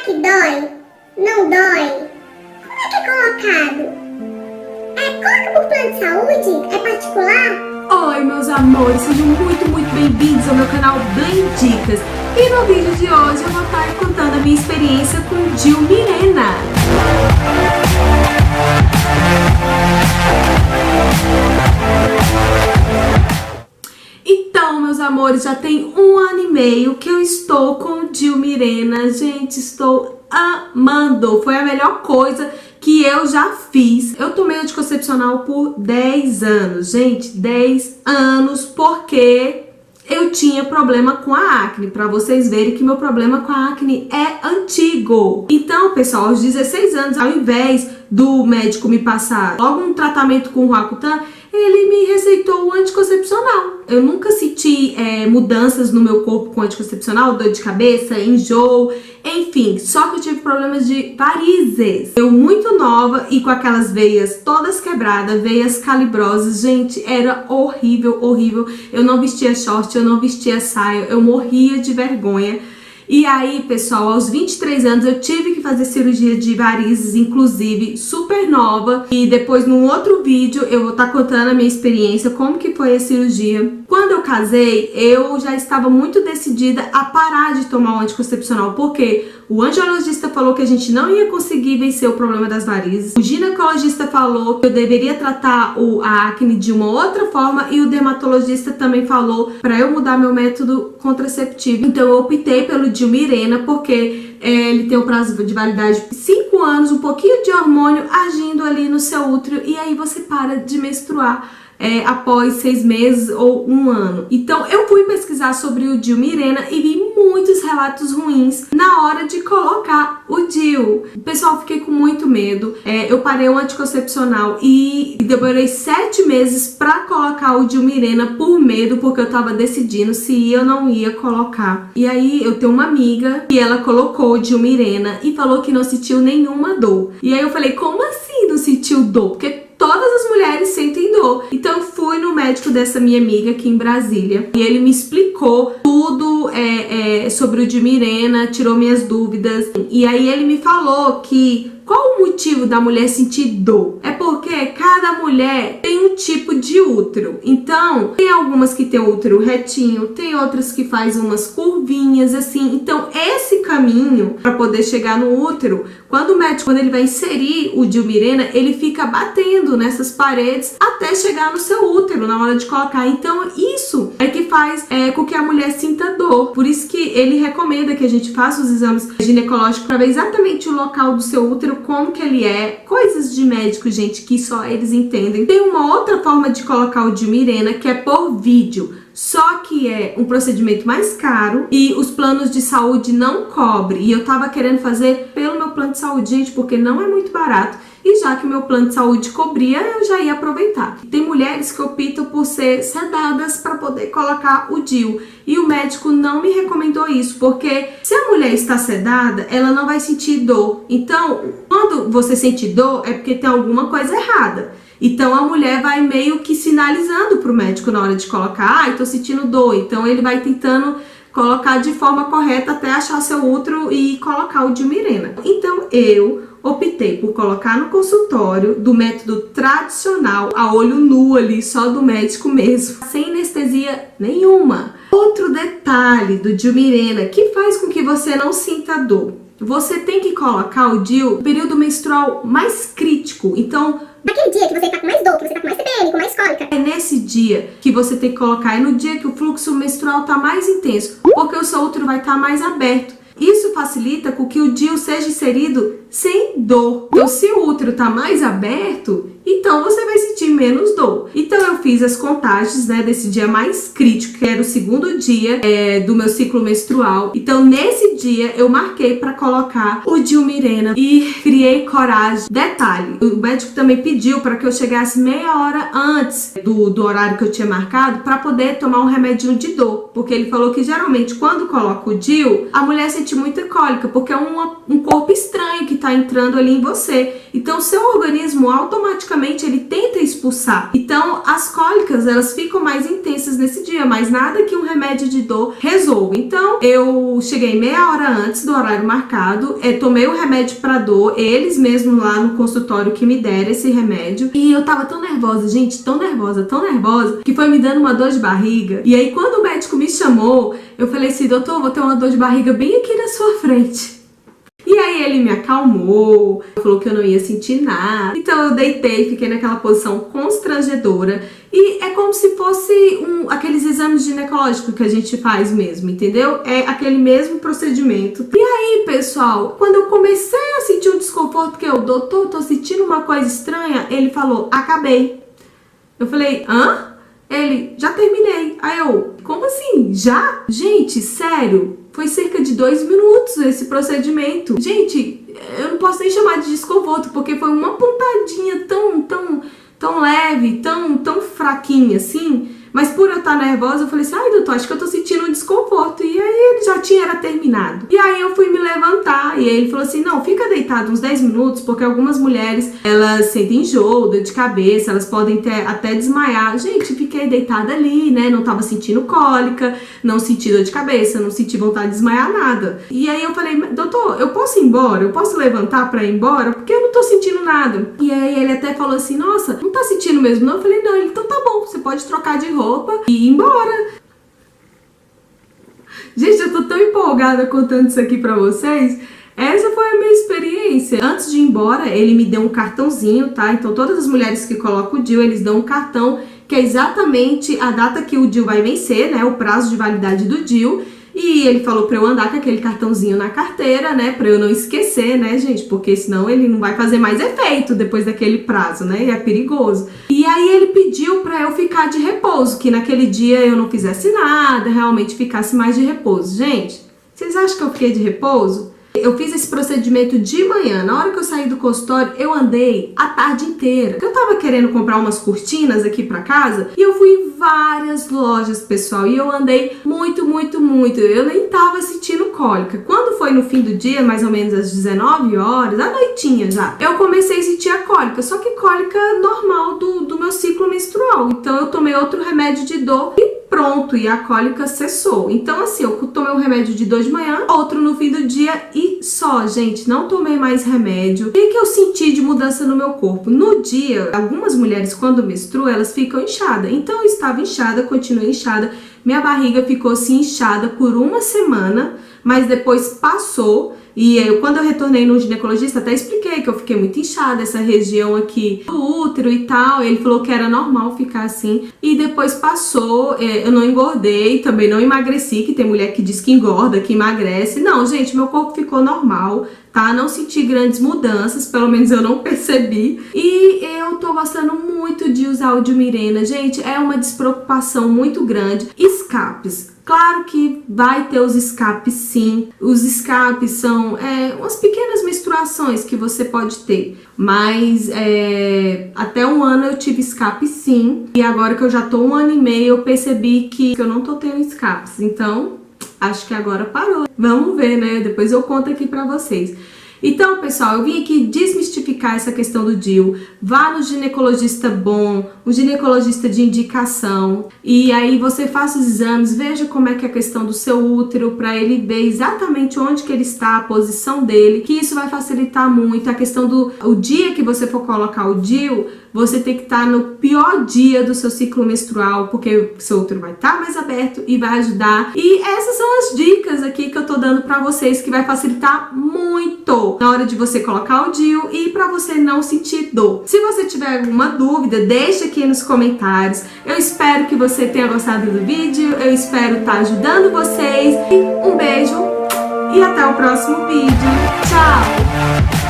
que dói? Não dói? Como é que é colocado? Coloca por plano de saúde? É particular? Oi, meus amores, sejam muito bem-vindos ao meu canal Blend Dicas. E no vídeo de hoje eu vou estar contando a minha experiência com Gil Mirena. Então, meus amores, já tem 1 ano e meio que eu estou com Gil Mirena. Gente, estou amando. Foi a melhor coisa que eu já fiz. Eu tomei anticoncepcional por 10 anos, gente, 10 anos, porque eu tinha problema com a acne, pra vocês verem que meu problema com a acne é antigo. Então, pessoal, aos 16 anos, ao invés do médico me passar logo um tratamento com Roacutan, ele me receitou o anticoncepcional. Eu nunca senti mudanças no meu corpo com anticoncepcional, dor de cabeça, enjoo, enfim, só que eu tive problemas de varizes. Eu muito nova e com aquelas veias todas quebradas, veias calibrosas, gente, era horrível, horrível. Eu não vestia short, eu não vestia saia, eu morria de vergonha. E aí, pessoal, aos 23 anos eu tive que fazer cirurgia de varizes, inclusive, super nova. E depois, num outro vídeo, eu vou estar contando a minha experiência, como que foi a cirurgia. Quando eu casei, eu já estava muito decidida a parar de tomar o anticoncepcional, porque o angiologista falou que a gente não ia conseguir vencer o problema das varizes. O ginecologista falou que eu deveria tratar a acne de uma outra forma e o dermatologista também falou para eu mudar meu método contraceptivo. Então eu optei pelo Gil Mirena porque ele tem um prazo de validade de 5 anos, um pouquinho de hormônio agindo ali no seu útero e aí você para de menstruar após 6 meses ou 1 ano. Então eu fui pesquisar sobre o Gil Mirena e vi muitos relatos ruins na hora de colocar o Gil. Pessoal, fiquei com muito medo. Eu parei o anticoncepcional e demorei 7 meses pra colocar o Gil Mirena por medo, porque eu tava decidindo se ia ou não ia colocar. E aí eu tenho uma amiga e ela colocou o Gil Mirena e falou que não sentiu nenhuma dor. E aí eu falei, como assim não sentiu dor? Porque todas as mulheres sentem dor. Então eu fui no médico dessa minha amiga aqui em Brasília e ele me explicou tudo sobre o Gil Mirena, tirou minhas dúvidas. E aí ele me falou que qual o motivo da mulher sentir dor? É porque cada mulher tem um tipo de útero. Então, tem algumas que tem o útero retinho, tem outras que faz umas curvinhas assim. Então, esse caminho para poder chegar no útero, quando o médico, quando ele vai inserir o Gil Mirena, ele fica batendo nessas paredes até chegar no seu útero na hora de colocar. Então, isso é que faz com que a mulher sinta dor. Por isso que ele recomenda que a gente faça os exames ginecológicos para ver exatamente o local do seu útero, como que ele é, coisas de médico, gente, que só eles entendem. Tem uma outra forma de colocar o Gil Mirena, que é por vídeo, só que é um procedimento mais caro e os planos de saúde não cobrem. E eu tava querendo fazer pelo meu plano de saúde, gente, porque não é muito barato. E já que o meu plano de saúde cobria, eu já ia aproveitar. Tem mulheres que optam por ser sedadas para poder colocar o Gil. E o médico não me recomendou isso, porque se a mulher está sedada, ela não vai sentir dor. Então, quando você sente dor, é porque tem alguma coisa errada. Então a mulher vai meio que sinalizando pro médico na hora de colocar, tô sentindo dor. Então ele vai tentando colocar de forma correta até achar seu útero e colocar o Gil Mirena. Então eu optei por colocar no consultório do método tradicional, a olho nu ali, só do médico mesmo, sem anestesia nenhuma. Outro detalhe do Gil Mirena que faz com que você não sinta dor: você tem que colocar o Gil no período menstrual mais crítico. Então, naquele dia que você tá com mais dor, que você tá com mais TPM, com mais cólica, é nesse dia que você tem que colocar, é no dia que o fluxo menstrual tá mais intenso, porque o seu útero vai estar mais aberto. Isso facilita com que o Gil seja inserido sem dor. Então, se o útero tá mais aberto, então você vai sentir menos dor. Então eu fiz as contagens, né, desse dia mais crítico, que era o 2º dia do meu ciclo menstrual. Então nesse dia eu marquei para colocar o Gil Mirena e criei coragem. Detalhe, o médico também pediu para que eu chegasse meia hora antes do horário que eu tinha marcado para poder tomar um remedinho de dor, porque ele falou que geralmente quando coloca o Gil, a mulher sente muita cólica, porque é um corpo estranho que tá entrando ali em você. Então seu organismo automaticamente ele tenta expulsar. Então, as cólicas, elas ficam mais intensas nesse dia, mas nada que um remédio de dor resolva. Então, eu cheguei meia hora antes do horário marcado, tomei o remédio pra dor, eles mesmos lá no consultório que me deram esse remédio, e eu tava tão nervosa, gente, tão nervosa, que foi me dando uma dor de barriga. E aí, quando o médico me chamou, eu falei assim: doutor, vou ter uma dor de barriga bem aqui na sua frente. E aí ele me acalmou, falou que eu não ia sentir nada. Então eu deitei, fiquei naquela posição constrangedora. E é como se fosse aqueles exames ginecológicos que a gente faz mesmo, entendeu? É aquele mesmo procedimento. E aí, pessoal, quando eu comecei a sentir um desconforto, que eu, doutor, tô sentindo uma coisa estranha, ele falou: acabei. Eu falei: hã? Ele: já terminei. Aí eu: como assim? Já? Gente, sério, foi cerca de 2 minutos esse procedimento. Gente, eu não posso nem chamar de desconforto, porque foi uma pontadinha tão leve, tão fraquinha assim. Mas por eu estar nervosa, eu falei assim: ai, doutor, acho que eu tô sentindo um desconforto. E aí ele já era terminado. E aí eu fui me levantar, e aí ele falou assim: não, fica deitado uns 10 minutos, porque algumas mulheres, elas sentem enjoo, dor de cabeça, elas podem até desmaiar. Gente, fiquei deitada ali, né, não tava sentindo cólica, não senti dor de cabeça, não senti vontade de desmaiar, nada. E aí eu falei: doutor, eu posso ir embora? Eu posso levantar pra ir embora? Porque eu não tô sentindo nada. E aí ele até falou assim: nossa, não tá sentindo mesmo não? Eu falei: não. Ele: então tá bom, você pode trocar de roupa e ir embora. Gente, eu tô tão empolgada contando isso aqui pra vocês. Essa foi a minha experiência. Antes de ir embora, ele me deu um cartãozinho, tá? Então todas as mulheres que colocam o DIU, eles dão um cartão que é exatamente a data que o DIU vai vencer, né? O prazo de validade do DIU. E ele falou pra eu andar com aquele cartãozinho na carteira, né? Pra eu não esquecer, né, gente? Porque senão ele não vai fazer mais efeito depois daquele prazo, né? E é perigoso. E aí ele pediu pra eu ficar de repouso, que naquele dia eu não fizesse nada, realmente ficasse mais de repouso. Gente, vocês acham que eu fiquei de repouso? Eu fiz esse procedimento de manhã. Na hora que eu saí do consultório, eu andei a tarde inteira. Eu tava querendo comprar umas cortinas aqui pra casa e eu fui em várias lojas, pessoal, e eu andei muito. Eu nem tava sentindo cólica. Quando foi no fim do dia, mais ou menos às 19 horas, à noitinha já, eu comecei a sentir a cólica, só que cólica normal do meu ciclo menstrual. Então eu tomei outro remédio de dor e pronto, e a cólica cessou. Então assim, eu tomei um remédio de dor de manhã, outro no fim do dia e só, gente, não tomei mais remédio. O que eu senti de mudança no meu corpo? No dia, algumas mulheres quando menstruam, elas ficam inchadas. Então eu estava inchada, continuei inchada, minha barriga ficou assim inchada por uma semana, mas depois passou. E quando eu retornei no ginecologista, até expliquei que eu fiquei muito inchada, essa região aqui do útero e tal. Ele falou que era normal ficar assim. E depois passou, eu não engordei, também não emagreci, que tem mulher que diz que engorda, que emagrece. Não, gente, meu corpo ficou normal, tá? Não senti grandes mudanças, pelo menos eu não percebi. E eu tô gostando muito de usar o Diumirena. Gente, é uma despreocupação muito grande. Escapes. Claro que vai ter os escapes, sim. Os escapes são umas pequenas menstruações que você pode ter. Mas até 1 ano eu tive escape, sim. E agora que eu já tô 1 ano e meio, eu percebi que eu não tô tendo escapes. Então, acho que agora parou. Vamos ver, né? Depois eu conto aqui pra vocês. Então, pessoal, eu vim aqui desmistificar essa questão do DIU. Vá no ginecologista bom, um ginecologista de indicação, e aí você faça os exames, veja como é que é a questão do seu útero, para ele ver exatamente onde que ele está, a posição dele, que isso vai facilitar muito. A questão o dia que você for colocar o DIU, você tem que estar no pior dia do seu ciclo menstrual, porque o seu útero vai estar mais aberto e vai ajudar. E essas são as dicas aqui que eu tô dando pra vocês, que vai facilitar muito na hora de você colocar o DIU e pra você não sentir dor. Se você tiver alguma dúvida, deixa aqui nos comentários. Eu espero que você tenha gostado do vídeo, eu espero estar ajudando vocês. E um beijo e até o próximo vídeo. Tchau!